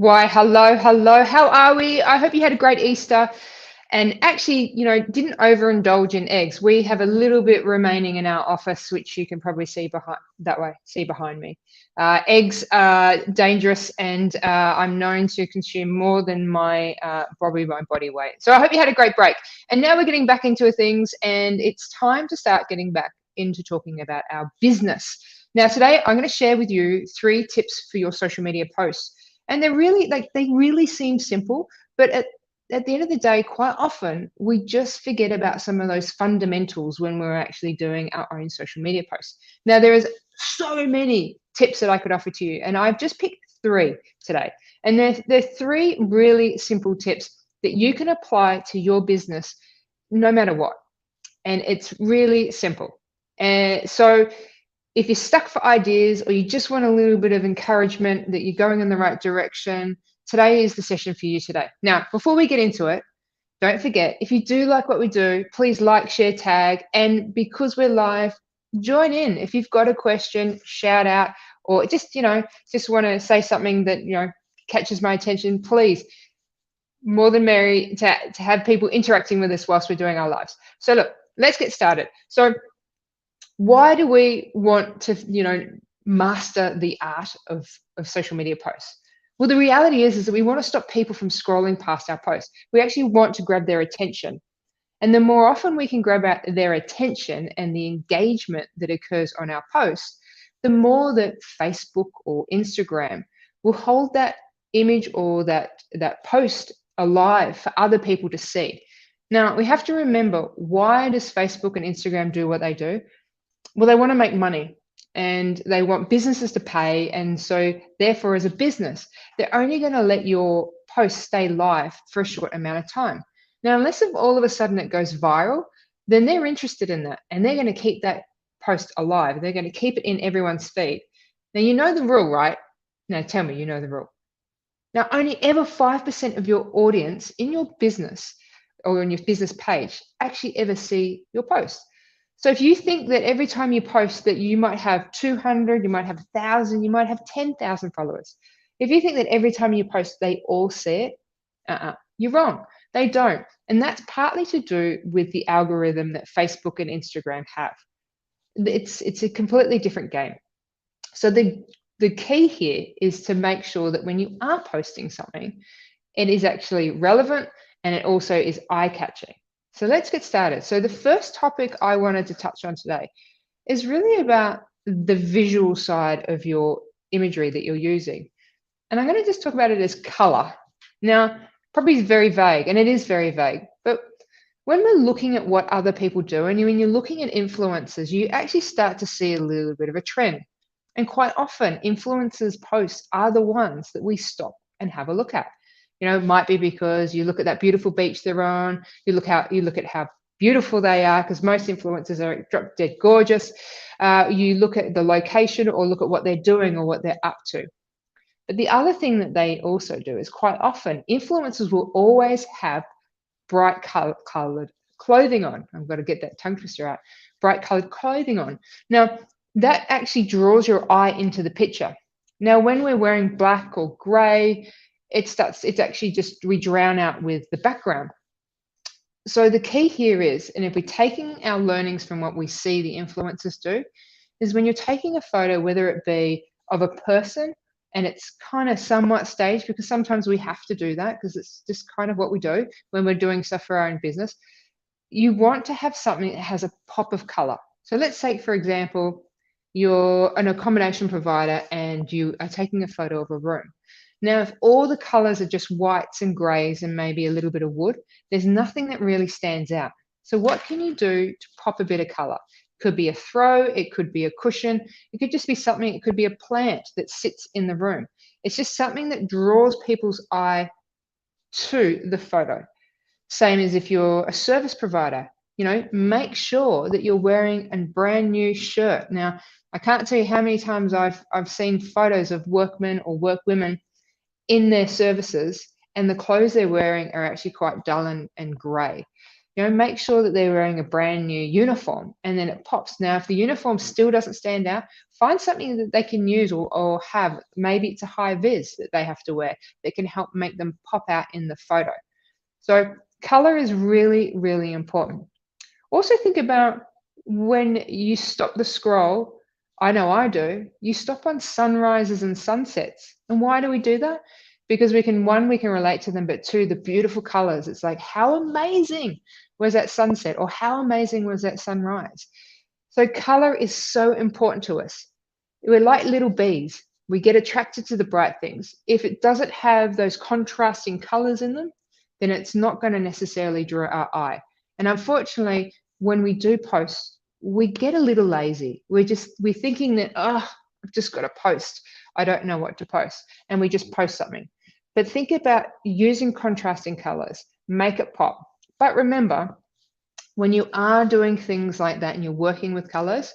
Why, hello, hello. How are we? I hope you had a great Easter and actually, didn't overindulge in eggs. We have a little bit remaining in our office, which you can probably see behind me. Eggs are dangerous, and I'm known to consume more than probably my body weight. So I hope you had a great break. And now we're getting back into things, and it's time to start getting back into talking about our business. Now, today I'm going to share with you 3 tips for your social media posts. And they're really they really seem simple, but at the end of the day, quite often we just forget about some of those fundamentals when we're actually doing our own social media posts. Now, there is so many tips that I could offer to you, and I've just picked 3 today. And they're 3 really simple tips that you can apply to your business no matter what. And it's really simple. And so if you're stuck for ideas or you just want a little bit of encouragement that you're going in the right direction, today is the session for you today. Now, before we get into it, don't forget, if you do like what we do, please like, share, tag, and because we're live, join in. If you've got a question, shout out, or just want to say something that, catches my attention, please, more than merry to have people interacting with us whilst we're doing our lives. So look, let's get started. So why do we want to, master the art of social media posts? Well, the reality is that we want to stop people from scrolling past our posts. We actually want to grab their attention. And the more often we can grab their attention and the engagement that occurs on our posts, the more that Facebook or Instagram will hold that image or that post alive for other people to see. Now, we have to remember, why does Facebook and Instagram do what they do? Well, they want to make money and they want businesses to pay. And so therefore, as a business, they're only going to let your post stay live for a short amount of time. Now, unless if all of a sudden it goes viral, then they're interested in that and they're going to keep that post alive. They're going to keep it in everyone's feed. Now, you know the rule, right? Now, tell me, you know the rule. Now, only ever 5% of your audience in your business or on your business page actually ever see your post. So if you think that every time you post that you might have 200, you might have 1,000, you might have 10,000 followers. If you think that every time you post, they all see it, you're wrong. They don't. And that's partly to do with the algorithm that Facebook and Instagram have. It's a completely different game. So the key here is to make sure that when you are posting something, it is actually relevant and it also is eye-catching. So let's get started. So the first topic I wanted to touch on today is really about the visual side of your imagery that you're using. And I'm going to just talk about it as color. Now, probably very vague, and it is very vague, but when we're looking at what other people do, and when you're looking at influencers, you actually start to see a little bit of a trend. And quite often, influencers' posts are the ones that we stop and have a look at. It might be because you look at that beautiful beach they're on, you look at how beautiful they are, because most influencers are drop dead gorgeous. You look at the location or look at what they're doing or what they're up to. But the other thing that they also do is quite often influencers will always have bright colored clothing on. I've got to get that tongue twister out. Bright colored clothing on. Now, that actually draws your eye into the picture. Now, when we're wearing black or gray, it's actually just, we drown out with the background. So the key here is, and if we're taking our learnings from what we see the influencers do, is when you're taking a photo, whether it be of a person, and it's kind of somewhat staged, because sometimes we have to do that because it's just kind of what we do when we're doing stuff for our own business. You want to have something that has a pop of color. So let's say, for example, you're an accommodation provider and you are taking a photo of a room. Now, if all the colors are just whites and grays and maybe a little bit of wood, there's nothing that really stands out. So what can you do to pop a bit of color? It could be a throw, it could be a cushion, it could just be something, it could be a plant that sits in the room. It's just something that draws people's eye to the photo. Same as if you're a service provider, make sure that you're wearing a brand new shirt. Now, I can't tell you how many times I've seen photos of workmen or workwomen in their services, and the clothes they're wearing are actually quite dull and grey. Make sure that they're wearing a brand new uniform, and then it pops. Now, if the uniform still doesn't stand out, find something that they can use or have. Maybe it's a high vis that they have to wear that can help make them pop out in the photo. So color is really, really important. Also think about when you stop the scroll. I know I do. You stop on sunrises and sunsets. And why do we do that? Because we can relate to them, but two, the beautiful colors. It's like, how amazing was that sunset, or how amazing was that sunrise? So color is so important to us. We're like little bees. We get attracted to the bright things. If it doesn't have those contrasting colors in them, then it's not going to necessarily draw our eye. And unfortunately, when we do post, we get a little lazy. We're thinking that, oh, I've just got to post. I don't know what to post. And we just post something. But think about using contrasting colors, make it pop. But remember, when you are doing things like that and you're working with colors,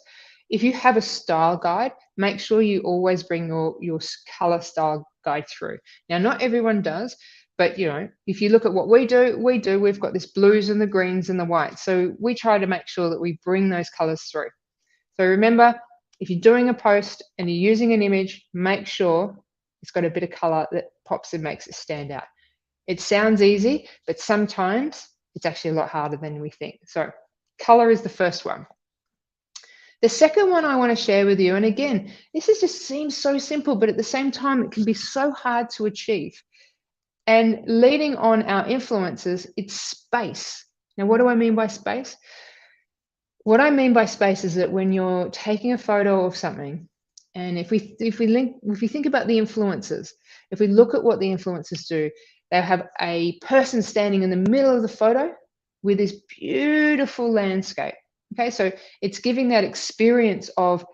if you have a style guide, make sure you always bring your color style guide through. Now, not everyone does, but if you look at what we've got this blues and the greens and the whites. So we try to make sure that we bring those colors through. So remember, if you're doing a post and you're using an image, make sure it's got a bit of color that pops and makes it stand out. It sounds easy, but sometimes it's actually a lot harder than we think. So color is the first one. The second one I want to share with you, and again, this just seems so simple, but at the same time, it can be so hard to achieve. And leading on our influences, it's space. Now, what do I mean by space? What I mean by space is that when you're taking a photo of something, and if we think about the influencers, if we look at what the influencers do, they have a person standing in the middle of the photo with this beautiful landscape. Okay, so it's giving that experience of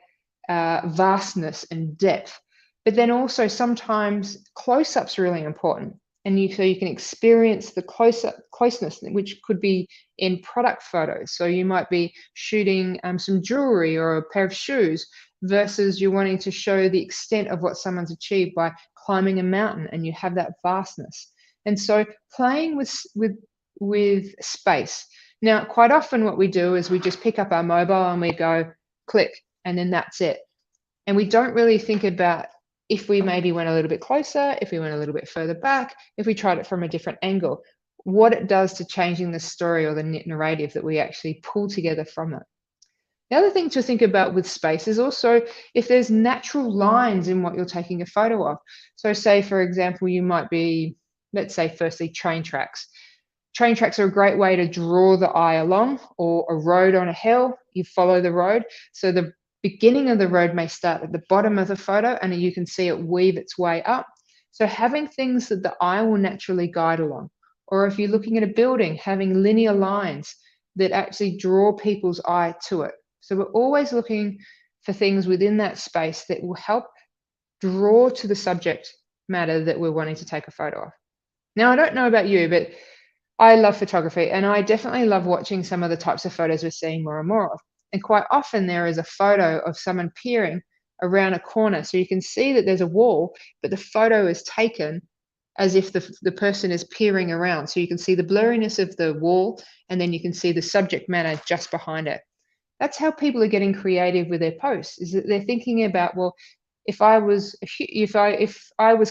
vastness and depth. But then also sometimes close-up's really important. And so you can experience the closeness, which could be in product photos. So you might be shooting some jewelry or a pair of shoes versus you're wanting to show the extent of what someone's achieved by climbing a mountain, and you have that vastness. And so playing with space. Now, quite often what we do is we just pick up our mobile and we go click, and then that's it. And we don't really think about if we maybe went a little bit closer, if we went a little bit further back, if we tried it from a different angle, what it does to changing the story or the narrative that we actually pull together from it. The other thing to think about with space is also if there's natural lines in what you're taking a photo of. So say, for example, you might be, let's say, firstly, train tracks. Train tracks are a great way to draw the eye along, or a road on a hill, you follow the road. So the beginning of the road may start at the bottom of the photo and you can see it weave its way up. So having things that the eye will naturally guide along. Or if you're looking at a building, having linear lines that actually draw people's eye to it. So we're always looking for things within that space that will help draw to the subject matter that we're wanting to take a photo of. Now, I don't know about you, but I love photography, and I definitely love watching some of the types of photos we're seeing more and more of. And quite often there is a photo of someone peering around a corner. So you can see that there's a wall, but the photo is taken as if the person is peering around. So you can see the blurriness of the wall, and then you can see the subject matter just behind it. That's how people are getting creative with their posts, is that they're thinking about, well, if I was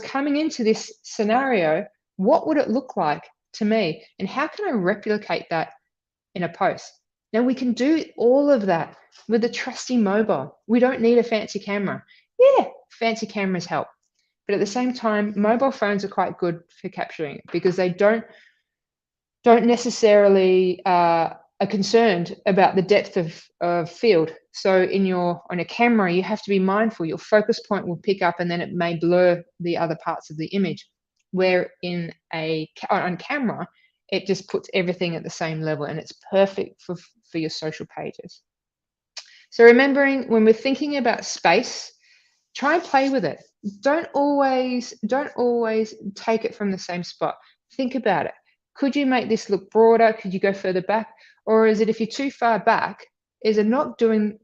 coming into this scenario, what would it look like to me? And how can I replicate that in a post? Now, we can do all of that with a trusty mobile. We don't need a fancy camera. Yeah, fancy cameras help. But at the same time, mobile phones are quite good for capturing it because they don't necessarily are concerned about the depth of field. So on a camera, you have to be mindful. Your focus point will pick up and then it may blur the other parts of the image. Where on camera, it just puts everything at the same level, and it's perfect for your social pages. So remembering, when we're thinking about space, try and play with it. Don't always take it from the same spot. Think about it. Could you make this look broader? Could you go further back? Or is it, if you're too far back, is it not giving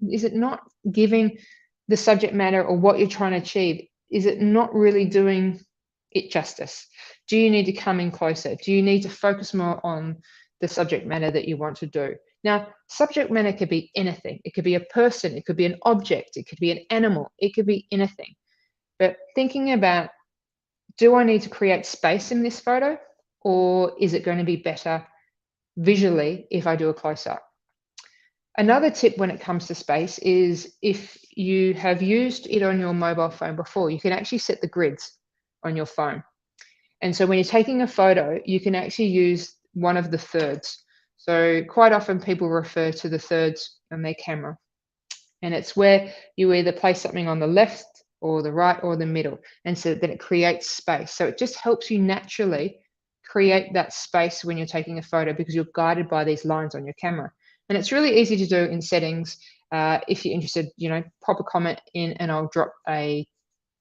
the subject matter or what you're trying to achieve? Is it not really doing it justice? Do you need to come in closer? Do you need to focus more on the subject matter that you want to do. Now, subject matter could be anything. It could be a person, it could be an object, it could be an animal, it could be anything. But thinking about, do I need to create space in this photo, or is it going to be better visually if I do a close-up? Another tip when it comes to space is if you have used it on your mobile phone before, you can actually set the grids on your phone. And so when you're taking a photo, you can actually use one of the thirds. So quite often people refer to the thirds on their camera. And it's where you either place something on the left or the right or the middle. And so then it creates space. So it just helps you naturally create that space when you're taking a photo because you're guided by these lines on your camera. And it's really easy to do in settings. If you're interested, pop a comment in and I'll drop a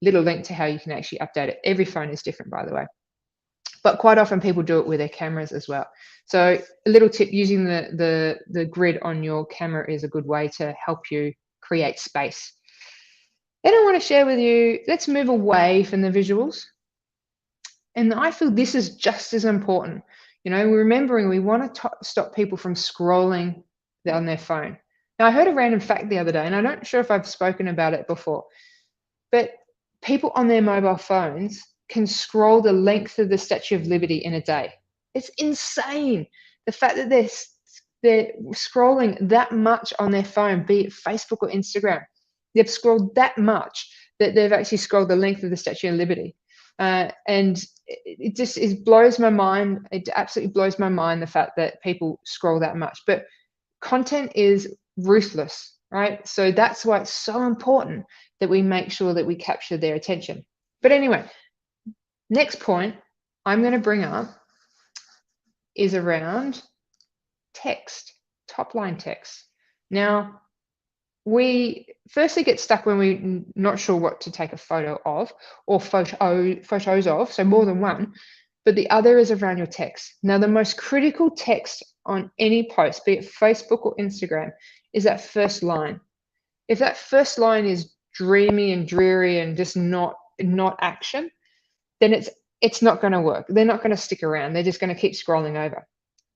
little link to how you can actually update it. Every phone is different, by the way. But quite often people do it with their cameras as well. So a little tip, using the grid on your camera is a good way to help you create space. Then I want to share with you, let's move away from the visuals. And I feel this is just as important. Remembering we want to stop people from scrolling on their phone. Now, I heard a random fact the other day, and I'm not sure if I've spoken about it before, but people on their mobile phones can scroll the length of the Statue of Liberty in a day. It's insane. The fact that they're scrolling that much on their phone, be it Facebook or Instagram, they've scrolled that much that they've actually scrolled the length of the Statue of Liberty. And it just blows my mind. It absolutely blows my mind, the fact that people scroll that much. But content is ruthless, right? So that's why it's so important that we make sure that we capture their attention. But anyway, next point I'm going to bring up is around text, top line text. Now, we firstly get stuck when we're not sure what to take a photo of or photos of, so more than one, but the other is around your text. Now, the most critical text on any post, be it Facebook or Instagram, is that first line. If that first line is dreamy and dreary and just not action, then it's not going to work. They're not going to stick around. They're just going to keep scrolling over.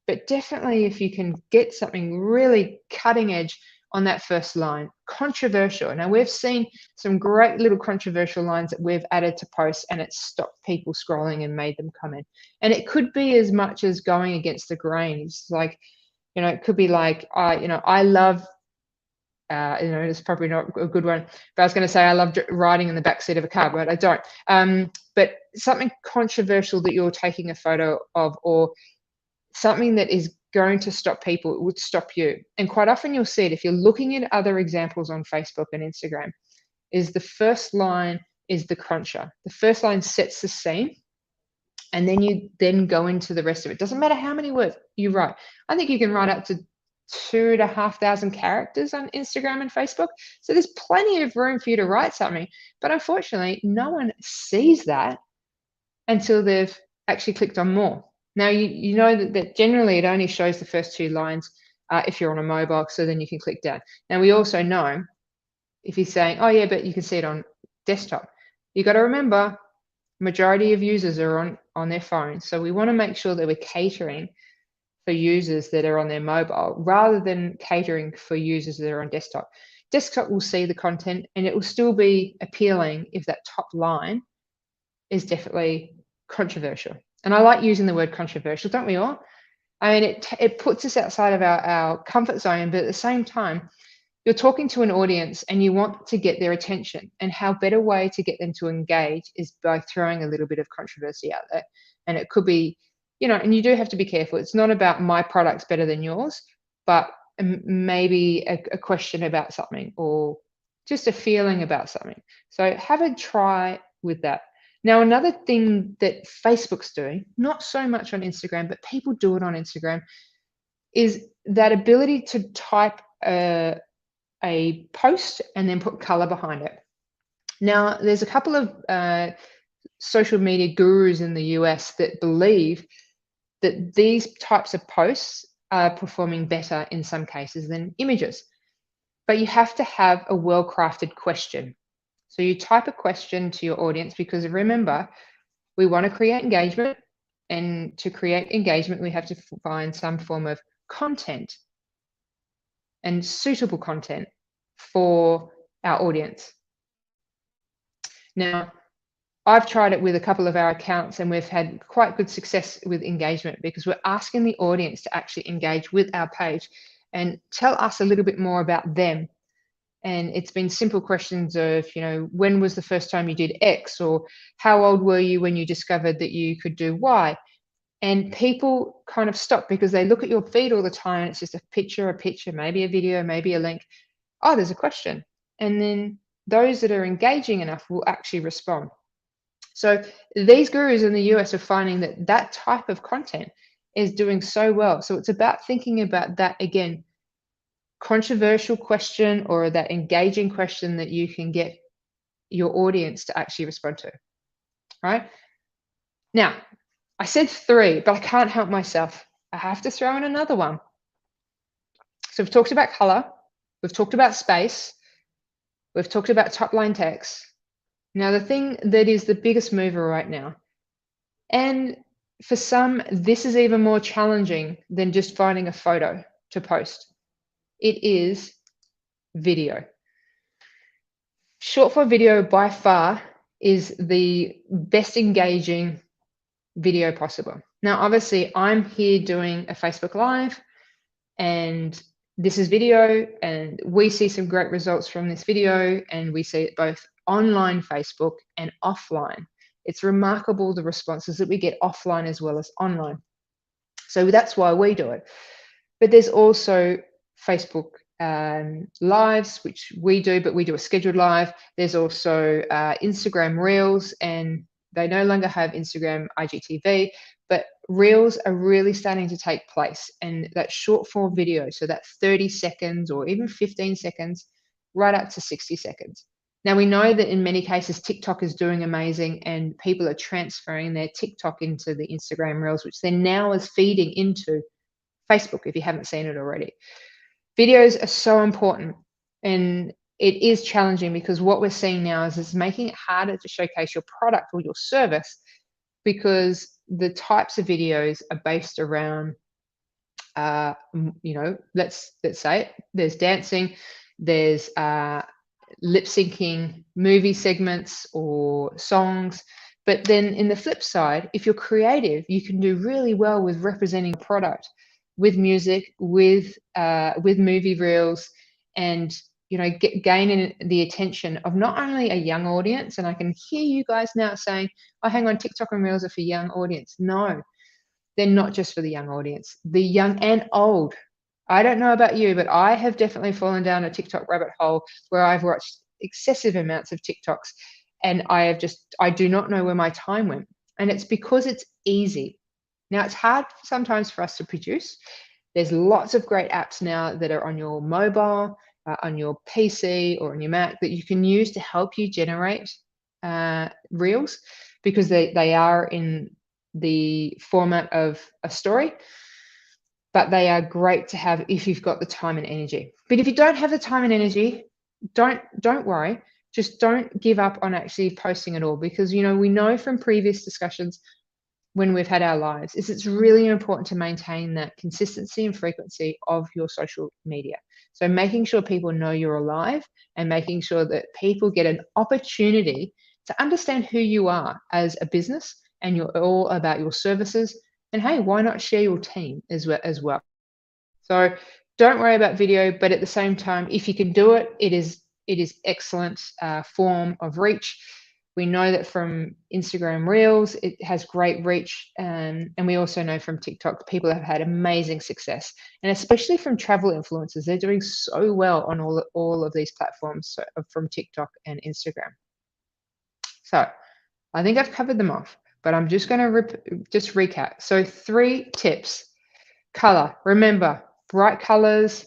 But definitely if you can get something really cutting edge on that first line, controversial. Now, we've seen some great little controversial lines that we've added to posts, and it's stopped people scrolling and made them comment. And it could be as much as going against the grain. It's like, it could be like, I love, it's probably not a good one, but I was going to say I love riding in the backseat of a car, but I don't. But something controversial that you're taking a photo of, or something that is going to stop people, it would stop you. And quite often you'll see it if you're looking at other examples on Facebook and Instagram, is the first line is the cruncher. The first line sets the scene, and then you then go into the rest of it. Doesn't matter how many words you write. I think you can write up to 2,500 characters on Instagram and Facebook. So there's plenty of room for you to write something. But unfortunately, no one sees that until they've actually clicked on more. Now, you know that generally it only shows the first two lines if you're on a mobile, so then you can click down. Now, we also know if you're saying, oh, yeah, but you can see it on desktop. You got to remember, majority of users are on their phone. So we want to make sure that we're catering for users that are on their mobile rather than catering for users that are on desktop. Desktop will see the content and it will still be appealing if that top line is definitely controversial. And I like using the word controversial, don't we all? I mean, it puts us outside of our comfort zone, but at the same time, you're talking to an audience and you want to get their attention. And how better way to get them to engage is by throwing a little bit of controversy out there. And it could be, and you do have to be careful. It's not about my product's better than yours, but maybe a question about something or just a feeling about something. So have a try with that. Now, another thing that Facebook's doing, not so much on Instagram, but people do it on Instagram, is that ability to type a post and then put color behind it. Now, there's a couple of social media gurus in the US that believe that these types of posts are performing better in some cases than images. But you have to have a well-crafted question. So you type a question to your audience because remember, we want to create engagement. And to create engagement, we have to find some form of content and suitable content for our audience. Now, I've tried it with a couple of our accounts and we've had quite good success with engagement because we're asking the audience to actually engage with our page and tell us a little bit more about them. And it's been simple questions of, when was the first time you did X, or how old were you when you discovered that you could do Y? And people kind of stop because they look at your feed all the time and it's just a picture, maybe a video, maybe a link. Oh, there's a question. And then those that are engaging enough will actually respond. So these gurus in the US are finding that that type of content is doing so well. So it's about thinking about that again, controversial question or that engaging question that you can get your audience to actually respond to, right? Now, I said 3, but I can't help myself. I have to throw in another one. So we've talked about color, we've talked about space, we've talked about top line text. Now, the thing that is the biggest mover right now, and for some, this is even more challenging than just finding a photo to post. It is video. Short form video by far is the best engaging video possible. Now, obviously, I'm here doing a Facebook Live, and this is video, and we see some great results from this video, and we see it both online Facebook and offline. It's remarkable the responses that we get offline as well as online. So that's why we do it. But there's also Facebook lives, which we do, but we do a scheduled live. There's also Instagram Reels, and they no longer have Instagram IGTV, but Reels are really starting to take place. And that short form video, so that 30 seconds or even 15 seconds, right up to 60 seconds. Now, we know that in many cases, TikTok is doing amazing and people are transferring their TikTok into the Instagram Reels, which then now is feeding into Facebook, if you haven't seen it already. Videos are so important, and it is challenging because what we're seeing now is it's making it harder to showcase your product or your service because the types of videos are based around, let's say it, there's dancing, there's lip syncing movie segments or songs. But then in the flip side, if you're creative, you can do really well with representing a product with music, with movie reels, and gaining the attention of not only a young audience. And I can hear you guys now saying, "Oh, hang on, TikTok and reels are for young audience." No, they're not just for the young audience. The young and old. I don't know about you, but I have definitely fallen down a TikTok rabbit hole where I've watched excessive amounts of TikToks, and I do not know where my time went. And it's because it's easy. Now, it's hard sometimes for us to produce. There's lots of great apps now that are on your mobile, on your PC, or on your Mac that you can use to help you generate reels because they are in the format of a story, but they are great to have if you've got the time and energy. But if you don't have the time and energy, don't worry. Just don't give up on actually posting at all, because we know from previous discussions when we've had our lives is it's really important to maintain that consistency and frequency of your social media. So making sure people know you're alive and making sure that people get an opportunity to understand who you are as a business, and you're all about your services. And hey, why not share your team as well? So don't worry about video, but at the same time, if you can do it, it is excellent form of reach. We know that from Instagram Reels, it has great reach. And we also know from TikTok, people have had amazing success. And especially from travel influencers, they're doing so well on all of these platforms, from TikTok and Instagram. So I think I've covered them off, but I'm just going to just recap. So 3 tips. Color. Remember, bright colors,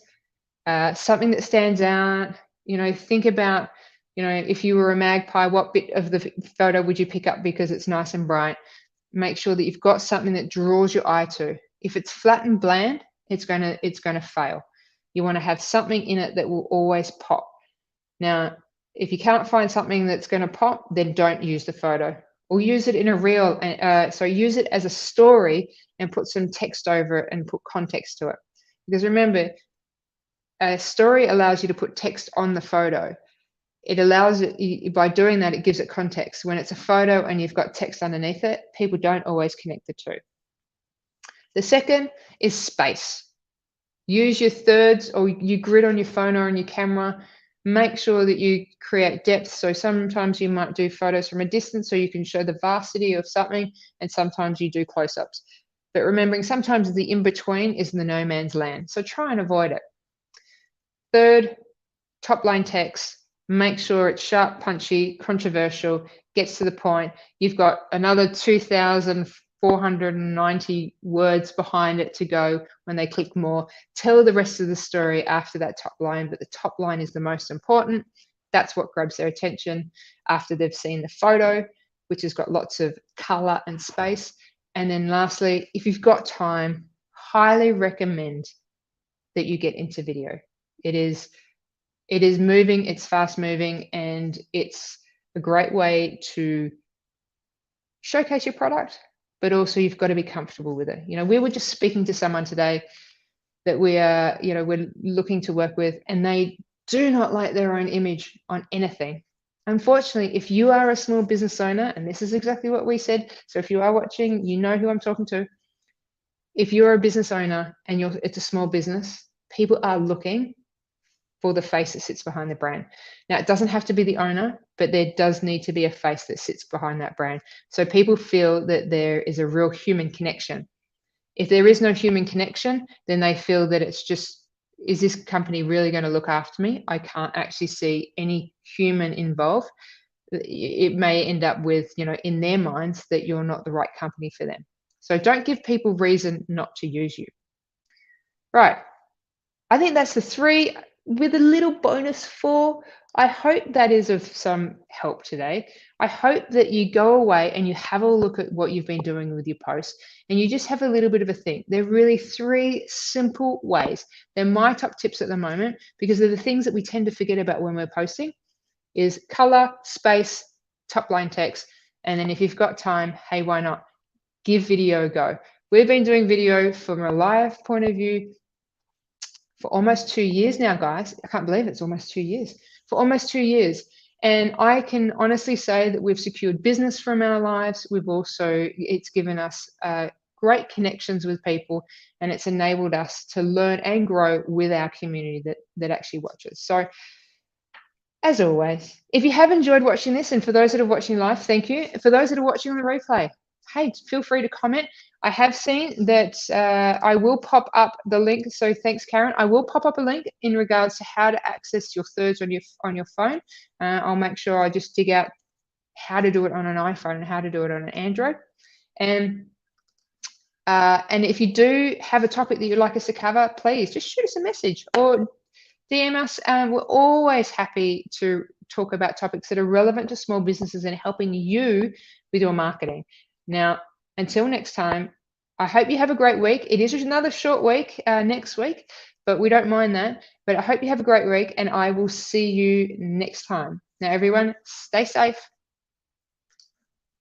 something that stands out. Think about, if you were a magpie, what bit of the photo would you pick up because it's nice and bright? Make sure that you've got something that draws your eye to. If it's flat and bland, it's going to fail. You want to have something in it that will always pop. Now, if you can't find something that's going to pop, then don't use the photo. or use it in a reel. So use it as a story and put some text over it and put context to it. Because remember, a story allows you to put text on the photo. It allows it, by doing that, it gives it context. When it's a photo and you've got text underneath it, people don't always connect the two. The second is space. Use your thirds or your grid on your phone or on your camera. Make sure that you create depth. So sometimes you might do photos from a distance so you can show the vastity of something, and sometimes you do close-ups. But remembering sometimes the in-between is the no man's land. So try and avoid it. Third, top line text. Make sure it's sharp, punchy, controversial, gets to the point. You've got another 2,490 words behind it to go when they click more. Tell the rest of the story after that top line, but the top line is the most important. That's what grabs their attention after they've seen the photo, which has got lots of color and space. And then lastly, if you've got time, highly recommend that you get into video. It is moving, it's fast moving, and it's a great way to showcase your product, but also you've got to be comfortable with it. We were just speaking to someone today that we're looking to work with, and they do not like their own image on anything. Unfortunately, if you are a small business owner, and this is exactly what we said, so if you are watching, you know who I'm talking to. If you're a business owner and it's a small business, people are looking for the face that sits behind the brand. Now, it doesn't have to be the owner, but there does need to be a face that sits behind that brand. So people feel that there is a real human connection. If there is no human connection, then they feel that it's just, is this company really going to look after me? I can't actually see any human involved. It may end up with, in their minds that you're not the right company for them. So don't give people reason not to use you. Right. I think that's the 3 with a little bonus 4. I hope that is of some help today. I hope that you go away and you have a look at what you've been doing with your posts and you just have a little bit of a think. They're really 3 simple ways. They're my top tips at the moment because they're the things that we tend to forget about when we're posting is color, space, top line text. And then if you've got time, hey, why not? Give video a go. We've been doing video from a live point of view for almost 2 years now, guys. I can't believe it's almost 2 years. For almost 2 years. And I can honestly say that we've secured business from our lives. It's given us great connections with people, and it's enabled us to learn and grow with our community that actually watches. So as always, if you have enjoyed watching this, and for those that are watching live, thank you. For those that are watching on the replay, hey, feel free to comment. I have seen that I will pop up the link. So thanks, Karen. I will pop up a link in regards to how to access your thirds on your phone. I'll make sure I just dig out how to do it on an iPhone and how to do it on an Android. And if you do have a topic that you'd like us to cover, please just shoot us a message or DM us. We're always happy to talk about topics that are relevant to small businesses and helping you with your marketing. Now, until next time, I hope you have a great week. It is another short week next week, but we don't mind that. But I hope you have a great week, and I will see you next time. Now, everyone, stay safe.